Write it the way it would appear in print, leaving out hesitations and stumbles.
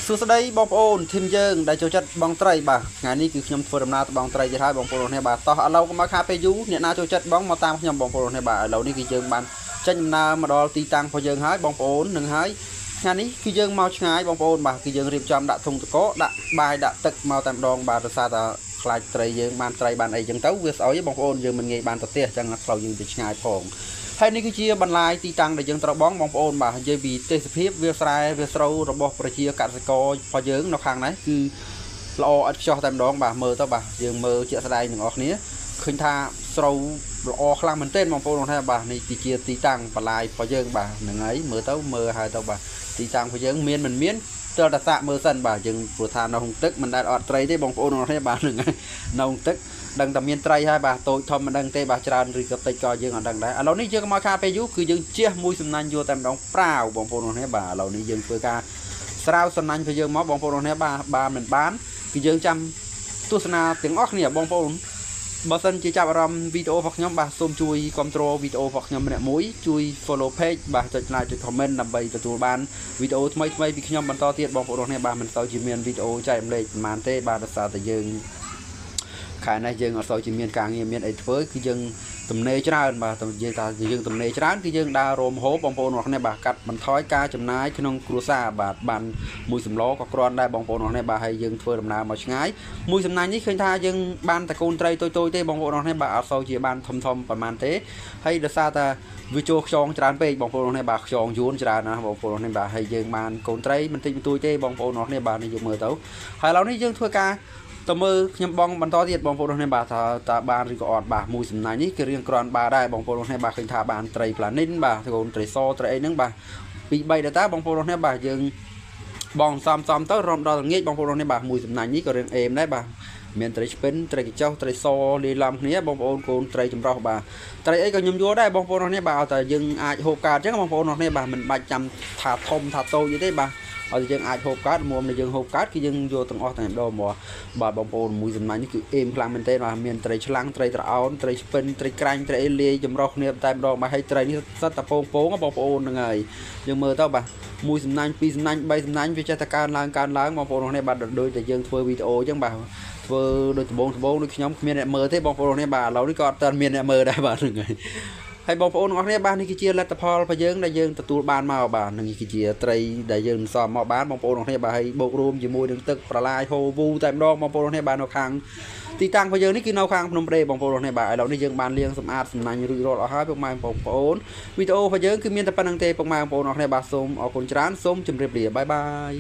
សួស្តីបងប្អូនធីមយើងដែលចូលចិត្តបងត្រីបាទថ្ងៃនេះគឺខ្ញុំធ្វើដំណើរទៅបងត្រីទៀតហើយបងប្អូននេះបាទតោះឥឡូវក៏មកខាពេលយូរអ្នកណាចូលចិត្តបងមកតាមខ្ញុំបងប្អូននេះបាទឥឡូវនេះគឺយើងបានចេញដំណើរមកដល់ទីតាំងរបស់យើងហើយបងប្អូននឹងហើយថ្ងៃនេះគឺយើងមកឆ្ងាយបងប្អូនបាទគឺយើងរៀបចំដាក់ធុងតកដាក់បាយដាក់ទឹកមកតែម្ដងបាទដោយសារតែខ្លាចត្រីយើងបានត្រីបានអីចឹងទៅវាស្អុយបងប្អូនយើងមិនងាយបានទៅផ្ទះចឹងផ្លូវយើងទៅឆ្ងាយផងហើយនេះគឺជាបន្លាយទីតាំងដែលយើងត្រូវបងប្អូនបាទនិយាយពីទេសភាពវាស្រែវាស្រូវរបស់ប្រជាកសិកររបស់យើងនៅខាងនេះគឺល្អឥតខ្ចោះតែម្ដងបាទមើលទៅបាទយើងមើលជាក់ស្ដែងទាំងអស់គ្នាឃើញថាស្រូវល្អខ្លាំងមែនទែនបងប្អូនថាបាទនេះគឺជាទីតាំងបន្លាយរបស់យើងបាទហ្នឹងហើយមើលទៅមើលហើយទៅបាទទីតាំងរបស់យើងមានមិនមានទើបតែសាកមើលសិនបាទយើងព្រោះថានៅក្នុងទឹកមិនដែលអត់ត្រីទេបងប្អូនគ្នាបាទហ្នឹងហើយនៅក្នុងទឹកដឹងតែមានត្រីហើយបាទតូចធំមិនដឹងទេបាទច្រើនឬក៏តិចក៏យើងអត់ដឹងដែរឥឡូវនេះយើងមកខាពេលយូរគឺយើងជះមួយសំណាញ់យកតែម្ដងប្រាវបងប្អូនគ្នាបាទឥឡូវនេះយើងធ្វើការស្រាវសំណាញ់របស់យើងមកបងប្អូនគ្នាបាទមិនបានគឺយើងចាំទស្សនាទាំងអស់គ្នាបងប្អូនបើសិនជាចាប់អារម្មណ៍វីដេអូរបស់ខ្ញុំបាទសូមជួយគាំទ្រវីដេអូរបស់ខ្ញុំម្នាក់មួយជួយ follow page បាទចុច like ចុច comment ដើម្បីទទួលបានវីដេអូថ្មីពីខ្ញុំបន្តទៀតបងប្អូនគ្នាបាទមិនសូវជាមានវីដេអូចែករំលែកប៉ុន្មានទេបាទដោយសារតែយើងខែនេះយើងអត់សូវជាមានការងារមានអីធ្វើគឺយើងទំនេរច្រើនបាទនិយាយថាយើងទំនេរច្រើនគឺយើងដើររោមហូបបងប្អូនរបស់គ្នាបាទកាត់បន្ថយការចំណាយក្នុងគ្រួសារបាទបានមួយសម្លក៏គ្រាន់ដែរបងប្អូនរបស់គ្នាបាទហើយយើងធ្វើដំណើរមកឆ្ងាយមួយសំណាញ់នេះឃើញថាយើងបានតែកូនត្រីតូចទេបងប្អូនរបស់គ្នាបាទអត់សូវជាបានធំប៉ុន្មានទេហើយដោយសារតែវាចូលខ្យងច្រើនពេកបងប្អូនរបស់គ្នាបាទខ្យងយួនច្រើនណាបងប្អូនរបស់គ្នាបាទហើយយើងបានកូនត្រីមិនតិចបន្តួចទេបងប្អូនរបស់គ្នាបាទនេះយើងមើលទៅហើយឥឡូវនេះយើងធ្វើការតើមើលខ្ញុំបងបន្តទៀតបងប្អូនគ្នាបាទថាតើបានឬក៏អត់បាទមួយសំណាញ់នេះគឺរៀងក្រាន់បាទដែរបងប្អូនគ្នាបាទឃើញថាបានត្រីផ្លានីនបាទកូនត្រីសត្រីអីហ្នឹងបាទពី3ដែរតាបងប្អូនគ្នាបាទយើងបងសំទៅរំដល់ល្ងាចបងប្អូនគ្នាបាទមួយសំណាញ់នេះក៏រៀងអេមដែរបាទមានត្រីឆ្ពិនត្រីកញ្ចុះត្រីសលាយឡំគ្នាបងប្អូនកូនត្រីចម្រុះបាទត្រីអីក៏ខ្ញុំយកដែរបងប្អូនគ្នាបាទឲ្យតែយើងអាចហូបកើតអញ្ចឹងបងប្អូនគ្នាបាទមិនបាច់ចាំថាធំថាតូចទេបាទឲ្យយើងអាចហូបកើតមុំដែលយើងហូបកើតគឺយើងយកទាំងអស់តែម្ដងមកបាទបងប្អូនមួយសំណាញ់នេះគឺអេមខ្លាំងមែនទែនបាទមានត្រីឆ្លាំងត្រីត្រអោនត្រីឆ្ពិនត្រីក្រាញ់ត្រីអីលាយចម្រុះគ្នាតែម្ដងបាទហើយត្រីនេះសិតតែពងបងប្អូនហ្នឹងហើយយើងមើលទៅបាទមួយសំណាញ់ពីរសំណាញ់3សំណាញ់វាចេះតែកើនឡើងបងប្អូនគ្នាបាទដូចតែយើងធ្វើវីដេអូអញ្ចឹងបាទធ្វើដូចដំបងដូចខ្ញុំគ្មានអ្នកមើលទេបងប្អូនគ្នាបាទឥឡូវនេះក៏អត់ទាន់មានអ្នកមើលដែរបាទហ្នឹងហើយបងប្អូនទាំងអស់គ្នាបាទនេះគឺជាលទ្ធផលរបស់យើងដែលយើងទទួលបានមកបាទនឹងគឺជាត្រីដែលយើងសំមកបានបងប្អូនទាំងអស់គ្នាបាទហើយបូករួមជាមួយនឹងទឹកប្រឡាយហូរវូតែម្ដងបងប្អូនទាំងអស់គ្នាបាទនៅខាងទីតាំងរបស់យើងនេះគឺនៅខាងភ្នំព្រៃបងប្អូនទាំងអស់គ្នាបាទឥឡូវនេះយើងបានលាងសម្អាតសំណាញ់រួចរាល់អស់ហើយពុកម៉ែបងប្អូនវីដេអូរបស់យើងគឺមានតែប៉ុណ្្នឹងទេពុកម៉ែបងប្អូនទាំងអស់គ្នាបាទសូមអរគុណច្រើនសូមជម្រាបលាបាយបាយ